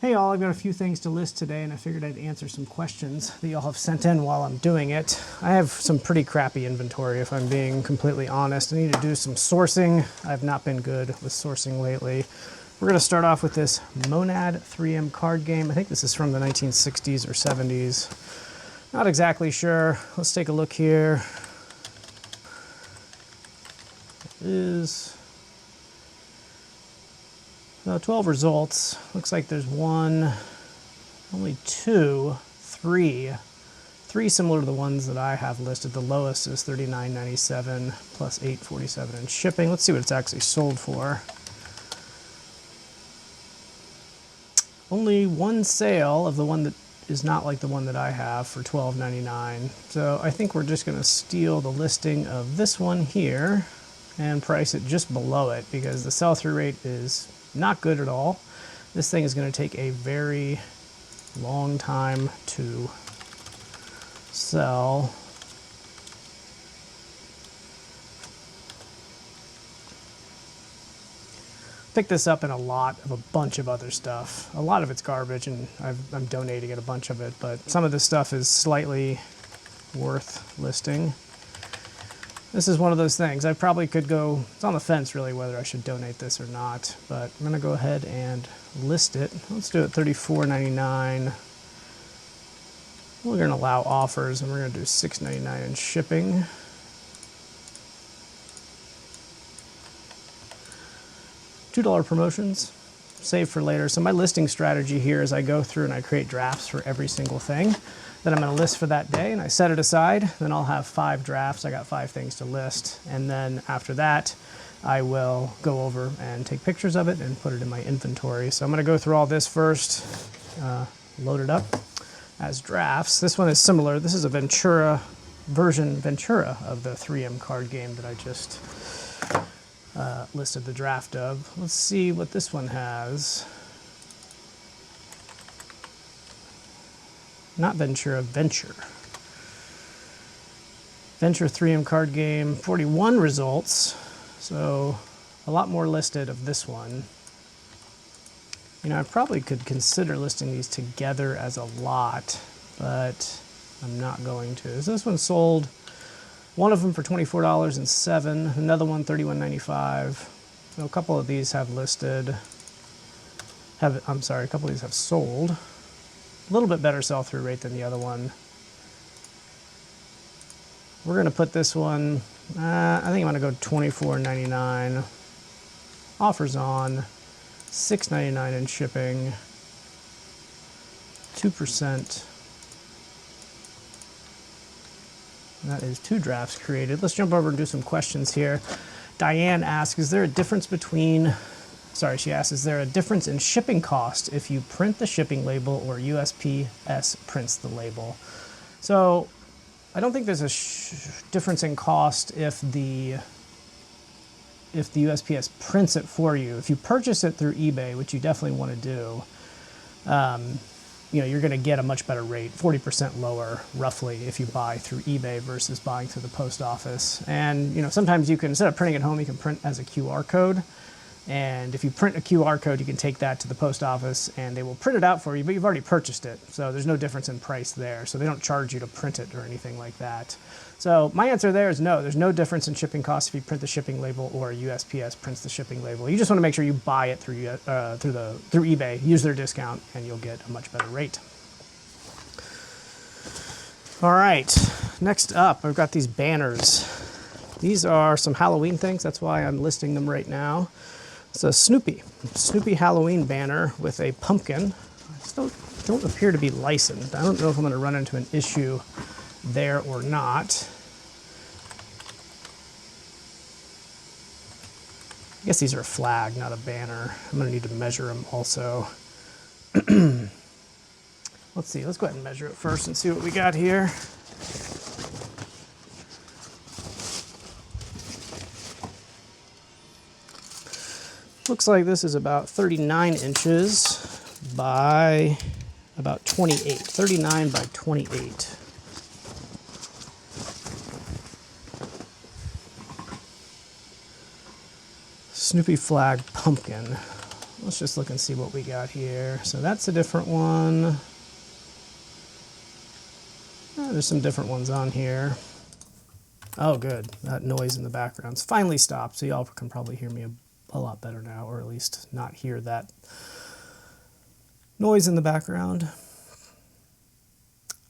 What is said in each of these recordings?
Hey all, I've got a few things to list today and I figured I'd answer some questions that y'all have sent in while I'm doing it. I have some pretty crappy inventory if I'm being completely honest. I need to do some sourcing. I've not been good with sourcing lately. We're going to start off with this Monad 3M card game. I think this is from the 1960s or 70s. Not exactly sure. Let's take a look here. It is 12 results. Looks like there's one, only two, three similar to the ones that I have listed. The lowest is $39.97 plus $8.47 in shipping. Let's see what it's actually sold for. Only one sale of the one that is not like the one that I have for $12.99. So I think we're just going to steal the listing of this one here and price it just below it because the sell-through rate is not good at all. This thing is going to take a very long time to sell. Picked this up in a lot of a bunch of other stuff. A lot of it's garbage and I'm donating it, a bunch of it, but some of this stuff is slightly worth listing. This is one of those things. I probably could go, it's on the fence really whether I should donate this or not, but I'm gonna go ahead and list it. Let's do it $34.99. We're gonna allow offers and we're gonna do $6.99 in shipping. $2 promotions, save for later. So my listing strategy here is I go through and I create drafts for every single thing that I'm going to list for that day, and I set it aside. Then I'll have 5 drafts. I got 5 things to list, and then after that I will go over and take pictures of it and put it in my inventory. So I'm going to go through all this first, load it up as drafts. This one is similar. This is a Ventura of the 3M card game that I just listed the draft of. Let's see what this one has. Not Ventura, Venture. Venture 3M card game, 41 results. So a lot more listed of this one. You know, I probably could consider listing these together as a lot, but I'm not going to. So this one sold, one of them for $24.07, another one $31.95. So a couple of these have listed, a couple of these have sold. A little bit better sell-through rate than the other one. We're going to put this one, I think I'm going to go $24.99. Offers on, $6.99 in shipping, 2%. That is 2 drafts created. Let's jump over and do some questions here. Diane asks, is there a difference between, she asks, is there a difference in shipping cost if you print the shipping label or USPS prints the label? So I don't think there's a difference in cost if the USPS prints it for you. If you purchase it through eBay, which you definitely want to do, you know, you're going to get a much better rate, 40% lower roughly if you buy through eBay versus buying through the post office. And you know, sometimes you can, instead of printing at home, you can print as a QR code. And if you print a QR code, you can take that to the post office and they will print it out for you, but you've already purchased it. So there's no difference in price there. So they don't charge you to print it or anything like that. So my answer there is no, there's no difference in shipping costs if you print the shipping label or USPS prints the shipping label. You just want to make sure you buy it through eBay, use their discount, and you'll get a much better rate. All right, next up, I've got these banners. These are some Halloween things. That's why I'm listing them right now. It's a Snoopy Halloween banner with a pumpkin. I still don't appear to be licensed. I don't know if I'm going to run into an issue there or not. I guess these are a flag, not a banner. I'm going to need to measure them also. Let's see, let's go ahead and measure it first and see what we got here. Looks like this is about 39 inches by about 28, 39 by 28. Snoopy flag pumpkin. Let's just look and see what we got here. So that's a different one. There's some different ones on here. Oh, good. That noise in the background's finally stopped, so y'all can probably hear me a lot better now, or at least not hear that noise in the background.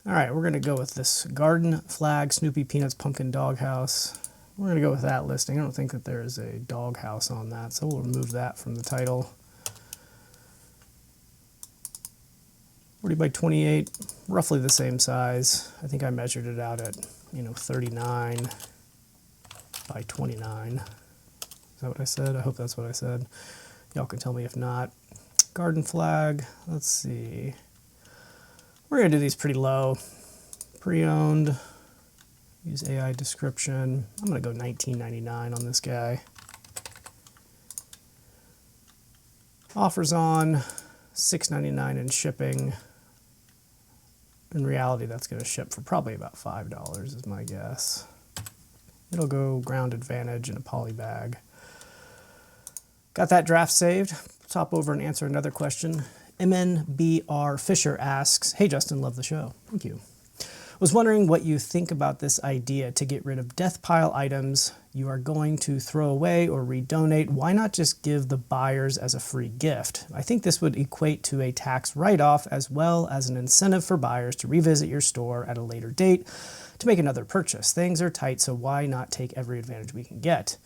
All right, we're going to go with this Garden Flag Snoopy Peanuts Pumpkin Doghouse. We're going to go with that listing. I don't think that there is a doghouse on that, so we'll remove that from the title. 40 by 28, roughly the same size. I think I measured it out at, 39 by 29. Is that what I said? I hope that's what I said. Y'all can tell me if not. Garden Flag, let's see. We're going to do these pretty low. Pre-owned, use AI description. I'm going to go $19.99 on this guy. Offers on, $6.99 in shipping. In reality, that's going to ship for probably about $5 is my guess. It'll go ground advantage in a poly bag. Got that draft saved. Top over and answer another question. MNBR Fisher asks, hey Justin, love the show. Thank you. Was wondering what you think about this idea to get rid of death pile items you are going to throw away or redonate. Why not just give the buyers as a free gift? I think this would equate to a tax write-off as well as an incentive for buyers to revisit your store at a later date to make another purchase. Things are tight, so why not take every advantage we can get?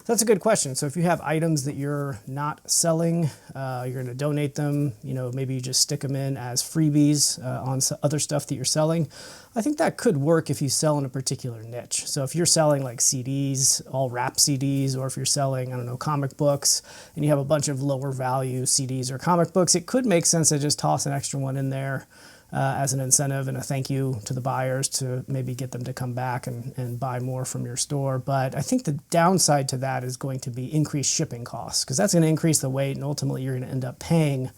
That's a good question. So if you have items that you're not selling, you're going to donate them, maybe you just stick them in as freebies on other stuff that you're selling. I think that could work if you sell in a particular niche. So if you're selling like CDs, all rap CDs, or if you're selling, I don't know, comic books, and you have a bunch of lower value CDs or comic books, it could make sense to just toss an extra one in there as an incentive and a thank you to the buyers to maybe get them to come back and buy more from your store. But I think the downside to that is going to be increased shipping costs, because that's going to increase the weight, and ultimately you're going to end up paying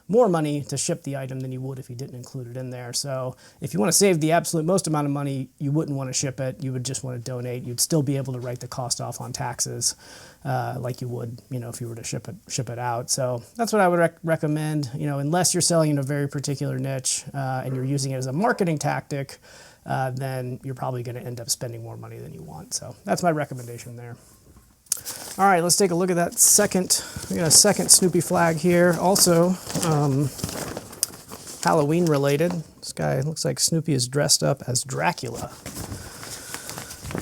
more money to ship the item than you would if you didn't include it in there. So if you want to save the absolute most amount of money, you wouldn't want to ship it. You would just want to donate. You'd still be able to write the cost off on taxes like you would, if you were to ship it out. So that's what I would recommend. Unless you're selling in a very particular niche and you're using it as a marketing tactic, then you're probably going to end up spending more money than you want. So that's my recommendation there. All right, let's take a look at that second. We got a second Snoopy flag here. Also, Halloween related. This guy looks like Snoopy is dressed up as Dracula.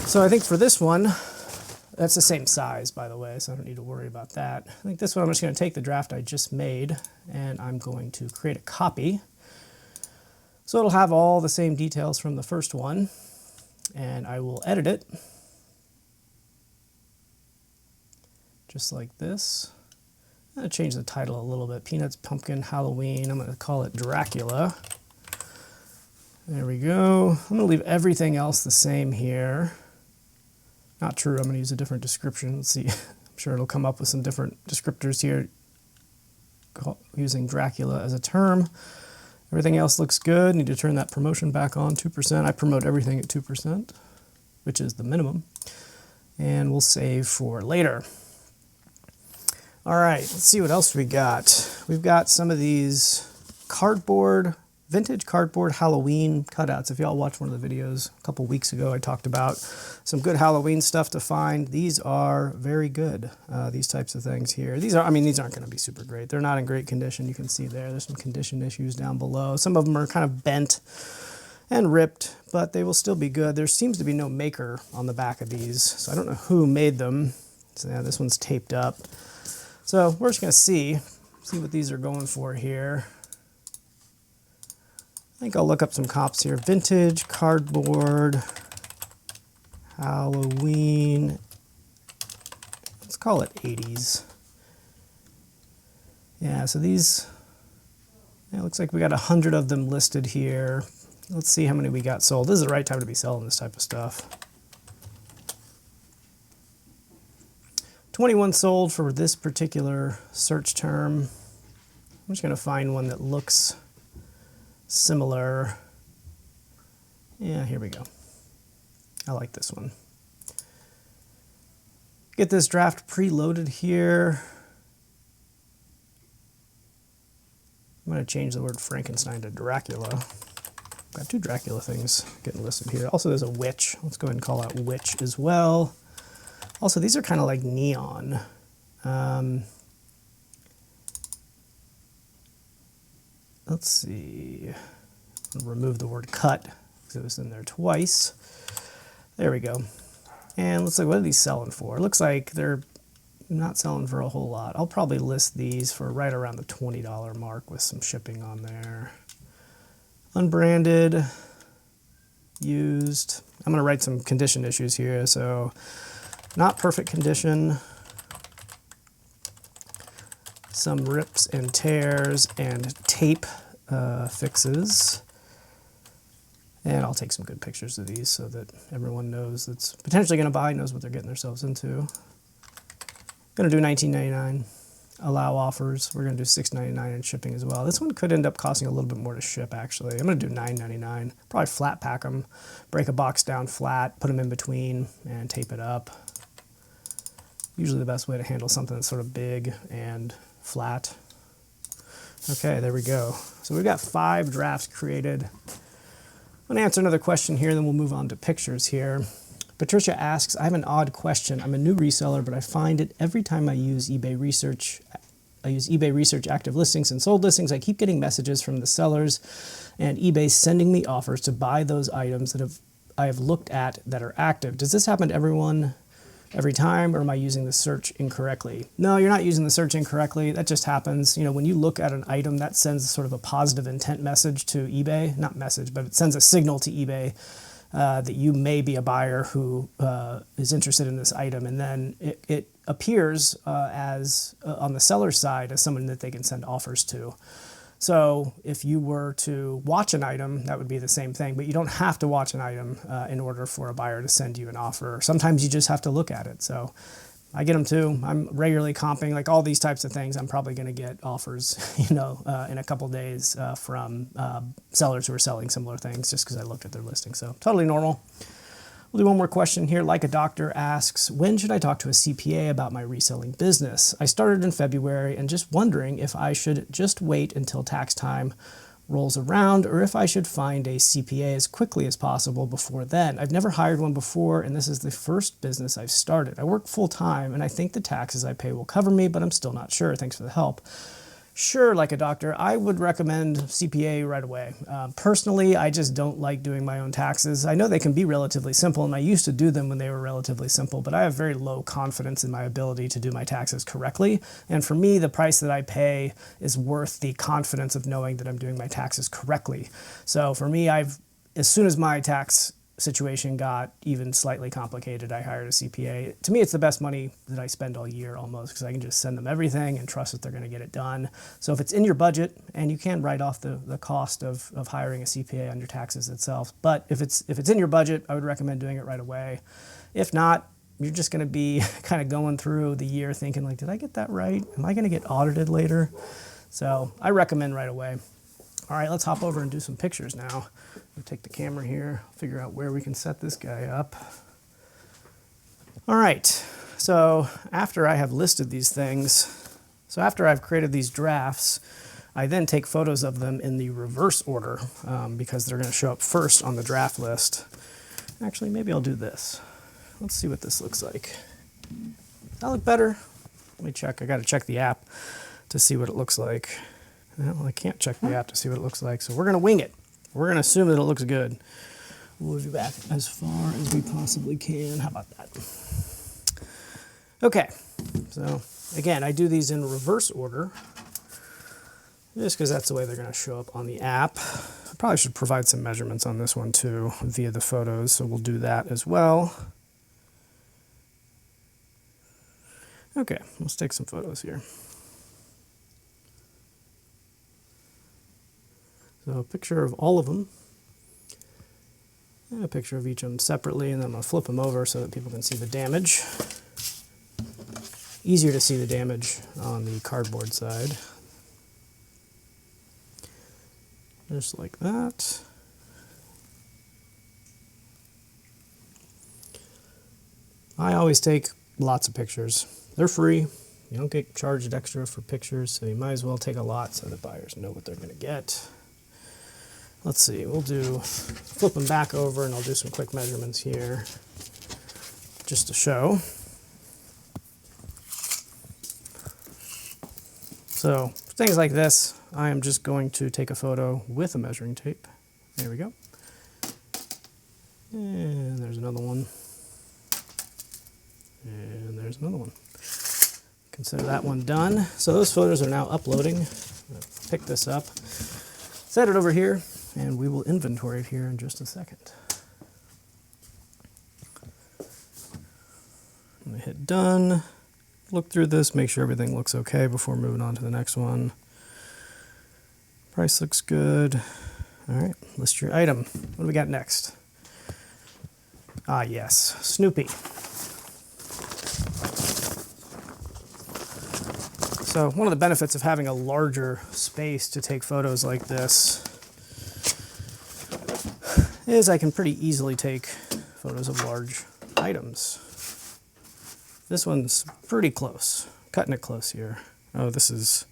So I think for this one, that's the same size, by the way, so I don't need to worry about that. I think this one I'm just going to take the draft I just made, and I'm going to create a copy. So it'll have all the same details from the first one, and I will edit it. Just like this. I'm going to change the title a little bit. Peanuts, Pumpkin, Halloween. I'm going to call it Dracula. There we go. I'm going to leave everything else the same here. Not true. I'm going to use a different description. Let's see. I'm sure it'll come up with some different descriptors here using Dracula as a term. Everything else looks good. Need to turn that promotion back on, 2%. I promote everything at 2%, which is the minimum. And we'll save for later. All right, let's see what else we got. We've got some of these vintage cardboard Halloween cutouts. If y'all watched one of the videos a couple weeks ago, I talked about some good Halloween stuff to find. These are very good, these types of things here. These aren't going to be super great. They're not in great condition. You can see there's some condition issues down below. Some of them are kind of bent and ripped, but they will still be good. There seems to be no maker on the back of these, so I don't know who made them. So yeah, this one's taped up. So we're just going to see what these are going for here. I think I'll look up some comps here. Vintage, cardboard, Halloween. Let's call it 80s. Yeah, so these, it looks like we got 100 of them listed here. Let's see how many we got sold. This is the right time to be selling this type of stuff. 21 sold for this particular search term. I'm just going to find one that looks similar. Yeah, here we go. I like this one. Get this draft preloaded here. I'm going to change the word Frankenstein to Dracula. Got 2 Dracula things getting listed here. Also, there's a witch. Let's go ahead and call out witch as well. Also, these are kind of like neon. Let's see. I'll remove the word cut because it was in there twice. There we go. And let's see, what are these selling for? It looks like they're not selling for a whole lot. I'll probably list these for right around the $20 mark with some shipping on there. Unbranded, used. I'm going to write some condition issues here. So not perfect condition, some rips and tears and tape fixes. And I'll take some good pictures of these so that everyone knows that's potentially going to buy, knows what they're getting themselves into. Going to do $19.99. Allow offers. We're going to do $6.99 in shipping as well. This one could end up costing a little bit more to ship, actually. I'm going to do $9.99. Probably flat pack them, break a box down flat, put them in between, and tape it up. Usually the best way to handle something that's sort of big and flat. Okay, there we go. So we've got 5 drafts created. I'm going to answer another question here, then we'll move on to pictures here. Patricia asks, I have an odd question. I'm a new reseller, but I find it every time I use eBay research active listings and sold listings, I keep getting messages from the sellers and eBay sending me offers to buy those items that I have looked at that are active. Does this happen to everyone every time, or am I using the search incorrectly? No, you're not using the search incorrectly. That just happens. You know, when you look at an item, that sends sort of a positive intent message to eBay. Not message, but it sends a signal to eBay that you may be a buyer who is interested in this item, and then it appears as on the seller's side as someone that they can send offers to. So if you were to watch an item, that would be the same thing, but you don't have to watch an item in order for a buyer to send you an offer. Sometimes you just have to look at it. So I get them too. I'm regularly comping, like all these types of things. I'm probably going to get offers, in a couple days from sellers who are selling similar things just because I looked at their listing. So totally normal. We'll do one more question here. Like a Doctor asks, when should I talk to a CPA about my reselling business? I started in February and just wondering if I should just wait until tax time rolls around or if I should find a CPA as quickly as possible before then. I've never hired one before, and this is the first business I've started. I work full time, and I think the taxes I pay will cover me, but I'm still not sure. Thanks for the help. Sure, like a doctor, I would recommend CPA right away. Personally, I just don't like doing my own taxes. I know they can be relatively simple, and I used to do them when they were relatively simple, but I have very low confidence in my ability to do my taxes correctly. And for me, the price that I pay is worth the confidence of knowing that I'm doing my taxes correctly. So for me, as soon as my tax situation got even slightly complicated, I hired a CPA. To me, it's the best money that I spend all year almost because I can just send them everything and trust that they're going to get it done. So if it's in your budget, and you can write off the cost of hiring a CPA on your taxes itself, but if it's in your budget, I would recommend doing it right away. If not, you're just going to be kind of going through the year thinking like, did I get that right? Am I going to get audited later? So I recommend right away. All right, let's hop over and do some pictures now. We'll take the camera here, figure out where we can set this guy up. All right, so after I have listed these things, so after I've created these drafts, I then take photos of them in the reverse order because they're going to show up first on the draft list. Actually, maybe I'll do this. Let's see what this looks like. Does that look better? Let me check. I got to check the app to see what it looks like. Well, I can't check the app to see what it looks like, so we're going to wing it. We're going to assume that it looks good. We'll do back as far as we possibly can. How about that? Okay, so again, I do these in reverse order just because that's the way they're going to show up on the app. I probably should provide some measurements on this one too via the photos, so we'll do that as well. Okay, let's take some photos here. So a picture of all of them, and a picture of each of them separately, and then I'm going to flip them over so that people can see the damage. Easier to see the damage on the cardboard side. Just like that. I always take lots of pictures. They're free. You don't get charged extra for pictures, so you might as well take a lot so the buyers know what they're going to get. Let's see, we'll flip them back over and I'll do some quick measurements here just to show. So for things like this, I am just going to take a photo with a measuring tape. There we go. And there's another one. And there's another one. Consider that one done. So those photos are now uploading. Pick this up, set it over here, and we will inventory it here in just a second. I'm going to hit done, look through this, make sure everything looks okay before moving on to the next one. Price looks good. All right, list your item. What do we got next? Ah, yes, Snoopy. So one of the benefits of having a larger space to take photos like this is I can pretty easily take photos of large items. This one's pretty close, cutting it close here. Oh, this is,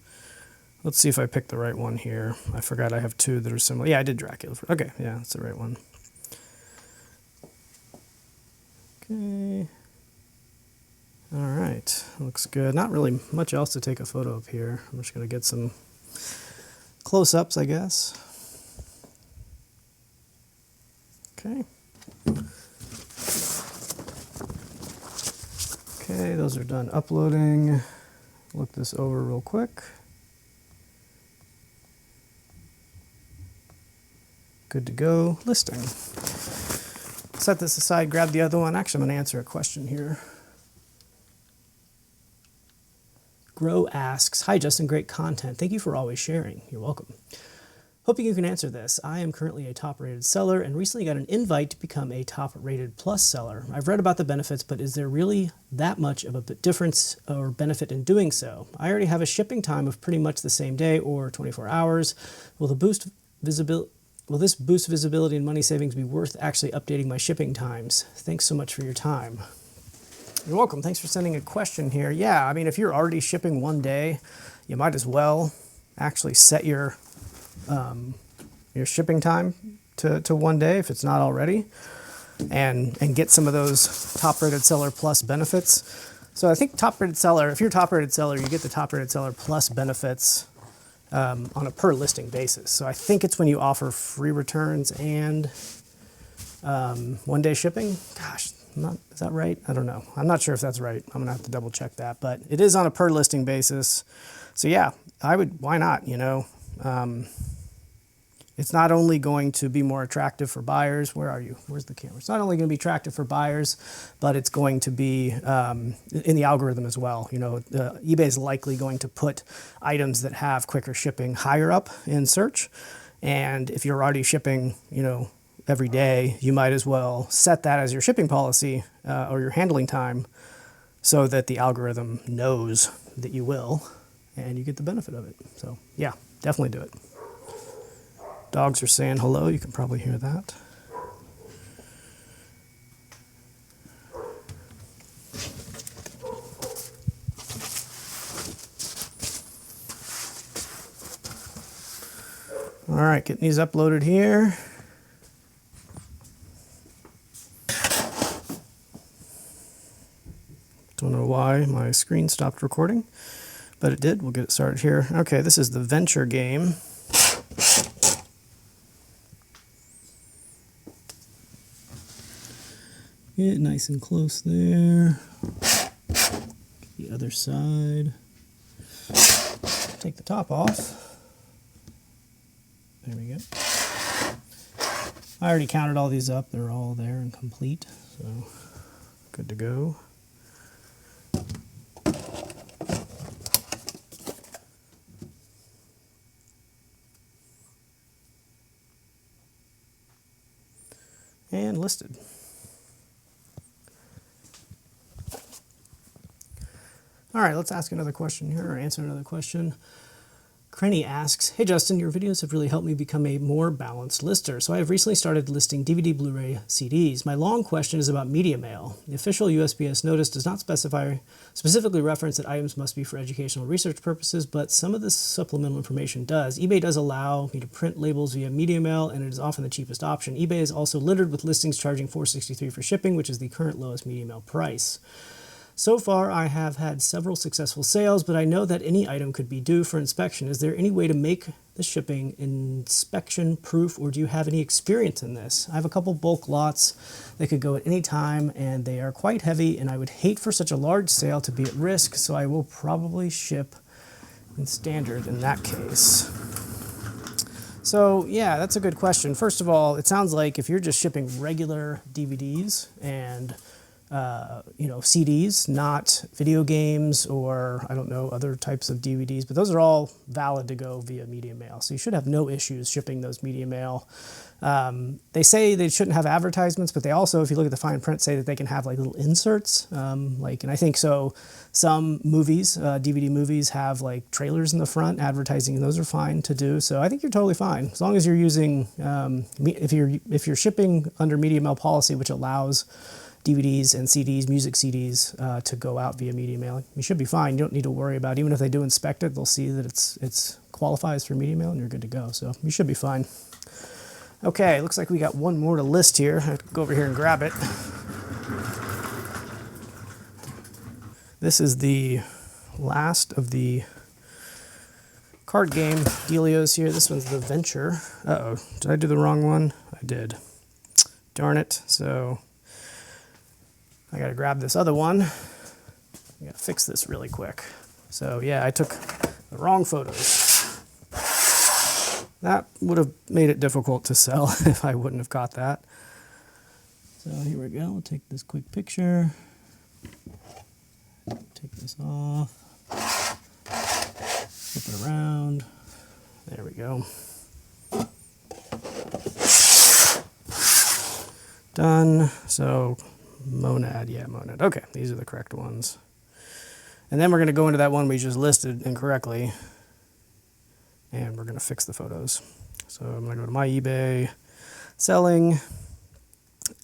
let's see if I picked the right one here. I forgot I have two that are similar. Yeah, I did Dracula. Okay, yeah, that's the right one. Okay. All right, looks good. Not really much else to take a photo of here. I'm just going to get some close-ups, I guess. Okay. Okay, those are done uploading. Look this over real quick. Good to go. Listing. Set this aside, grab the other one. Actually, I'm going to answer a question here. Grow asks, "Hi Justin, great content. Thank you for always sharing." You're welcome. Hoping you can answer this. I am currently a top-rated seller and recently got an invite to become a top-rated plus seller. I've read about the benefits, but is there really that much of a difference or benefit in doing so? I already have a shipping time of pretty much the same day or 24 hours. Will this boost visibility and money savings be worth actually updating my shipping times? Thanks so much for your time. You're welcome. Thanks for sending a question here. Yeah, I mean, if you're already shipping one day, you might as well actually set your shipping time to one day if it's not already, and get some of those top-rated seller plus benefits. So I think top-rated seller, if you're a top-rated seller, you get the top-rated seller plus benefits on a per listing basis. So I think it's when you offer free returns and one-day shipping. Gosh. Is that right? I don't know. I'm not sure if that's right. I'm going to have to double check that, but it is on a per listing basis. So yeah, why not, you know? It's not only going to be more attractive for buyers. Where are you? Where's the camera? It's not only going to be attractive for buyers, but it's going to be in the algorithm as well. You know, eBay is likely going to put items that have quicker shipping higher up in search. And if you're already shipping, you know, every day, you might as well set that as your shipping policy or your handling time so that the algorithm knows that you will and you get the benefit of it. So yeah, definitely do it. Dogs are saying hello. You can probably hear that. All right, getting these uploaded here. Don't know why my screen stopped recording, but it did. We'll get it started here. Okay, this is the venture game. Get nice and close there. The other side. Take the top off. There we go. I already counted all these up. They're all there and complete, so good to go. And listed. All right, let's ask another question here, or answer another question. Crenny asks, hey Justin, your videos have really helped me become a more balanced lister. So I have recently started listing DVD, Blu-ray, CDs. My long question is about media mail. The official USPS notice does not specifically reference that items must be for educational research purposes, but some of this supplemental information does. eBay does allow me to print labels via media mail, and it is often the cheapest option. eBay is also littered with listings charging $4.63 for shipping, which is the current lowest media mail price. So far, I have had several successful sales, but I know that any item could be due for inspection. Is there any way to make the shipping inspection proof, or do you have any experience in this? I have a couple bulk lots that could go at any time, and they are quite heavy, and I would hate for such a large sale to be at risk, so I will probably ship in standard in that case. So yeah, that's a good question. First of all, it sounds like if you're just shipping regular DVDs and CDs, not video games or, I don't know, other types of DVDs, but those are all valid to go via media mail. So you should have no issues shipping those media mail. They say they shouldn't have advertisements, but they also, if you look at the fine print, say that they can have like little inserts. And I think so some movies, DVD movies have like trailers in the front, advertising, and those are fine to do. So I think you're totally fine. As long as you're using, if you're shipping under media mail policy, which allows DVDs and CDs, music CDs, to go out via media mail, you should be fine. You don't need to worry about it. Even if they do inspect it, they'll see that it's qualifies for media mail, and you're good to go. So you should be fine. Okay, looks like we got one more to list here. I have to go over here and grab it. This is the last of the card game dealios here. This one's the Venture. Uh-oh, did I do the wrong one? I did. Darn it. So I gotta grab this other one. I gotta fix this really quick. So yeah, I took the wrong photos. That would have made it difficult to sell if I wouldn't have caught that. So here we go, we'll take this quick picture. Take this off. Flip it around. There we go. Done. So Monad, yeah, Monad. Okay, these are the correct ones. And then we're going to go into that one we just listed incorrectly, and we're going to fix the photos. So I'm going to go to my eBay, selling,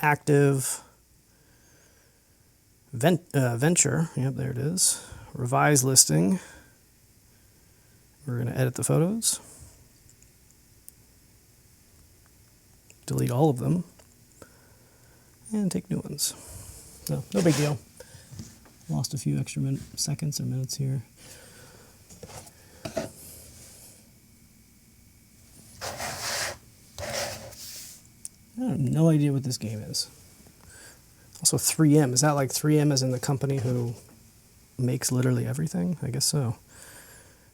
active, venture, yep, there it is, revise listing. We're going to edit the photos, delete all of them, and take new ones. So, no big deal. Lost a few extra seconds or minutes here. I have no idea what this game is. Also 3M. Is that like 3M as in the company who makes literally everything? I guess so.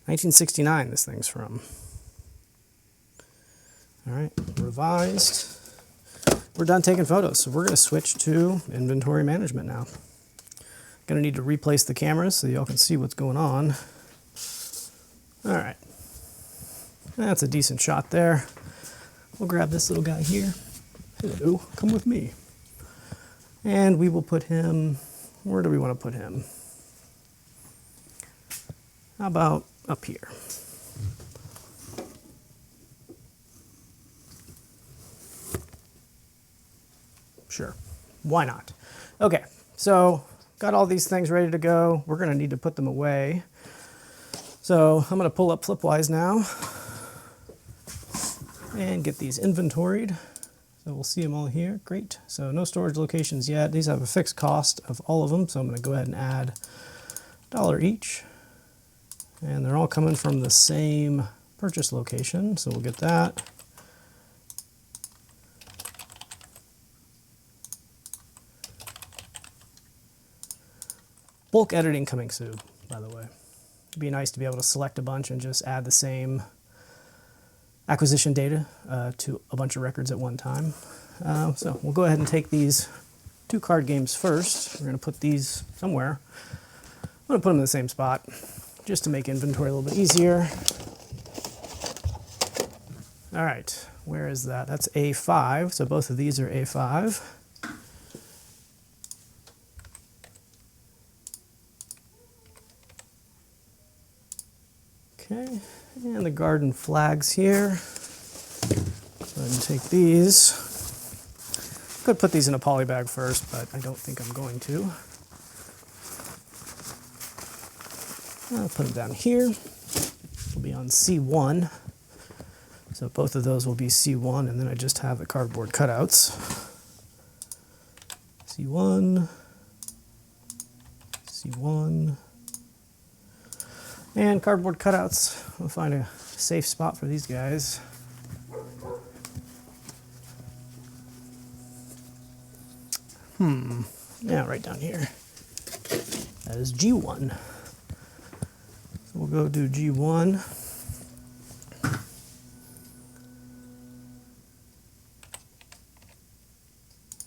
1969 this thing's from. All right, revised. We're done taking photos, so we're going to switch to inventory management now. Going to need to replace the cameras so y'all can see what's going on. All right. That's a decent shot there. We'll grab this little guy here. Hello, come with me. And we will put him, where do we want to put him? How about up here? Sure, why not? Okay, so got all these things ready to go. We're going to need to put them away. So I'm going to pull up Flipwise now and get these inventoried. So we'll see them all here. Great. So no storage locations yet. These have a fixed cost of all of them, so I'm going to go ahead and add $1 each. And they're all coming from the same purchase location, so we'll get that. Bulk editing coming soon, by the way. It'd be nice to be able to select a bunch and just add the same acquisition data to a bunch of records at one time. So we'll go ahead and take these 2 card games first. We're going to put these somewhere. I'm going to put them in the same spot just to make inventory a little bit easier. All right, where is that? That's A5, so both of these are A5. Okay, and the garden flags here. Go ahead and take these. Could put these in a poly bag first, but I don't think I'm going to. I'll put them down here. We'll be on C1. So both of those will be C1, and then I just have the cardboard cutouts. C1, C1, and cardboard cutouts. We'll find a safe spot for these guys. Yeah, right down here. That is G1. So we'll go do G1.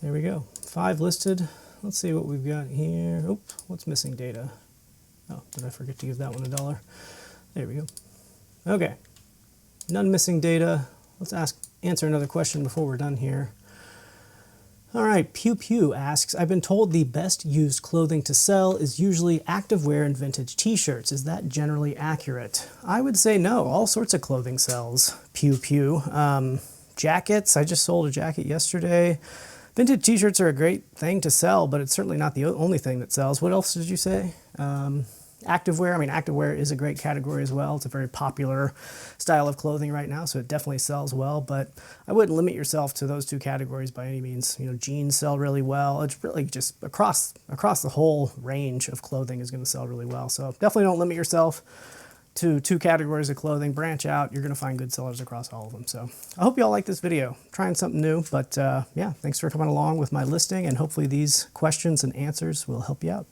There we go. 5 listed. Let's see what we've got here. Oop, what's missing data? Oh, did I forget to give that one $1? There we go. Okay. None missing data. Let's answer another question before we're done here. All right, Pew Pew asks, I've been told the best used clothing to sell is usually activewear and vintage t-shirts. Is that generally accurate? I would say no. All sorts of clothing sells, Pew Pew. Jackets, I just sold a jacket yesterday. Vintage t-shirts are a great thing to sell, but it's certainly not the only thing that sells. What else did you say? Activewear, I mean, activewear is a great category as well. It's a very popular style of clothing right now, so it definitely sells well, but I wouldn't limit yourself to those two categories by any means. You know, jeans sell really well. It's really just across the whole range of clothing is going to sell really well. So definitely don't limit yourself to 2 categories of clothing. Branch out. You're going to find good sellers across all of them. So I hope you all like this video. Trying something new, but yeah, thanks for coming along with my listing, and hopefully these questions and answers will help you out.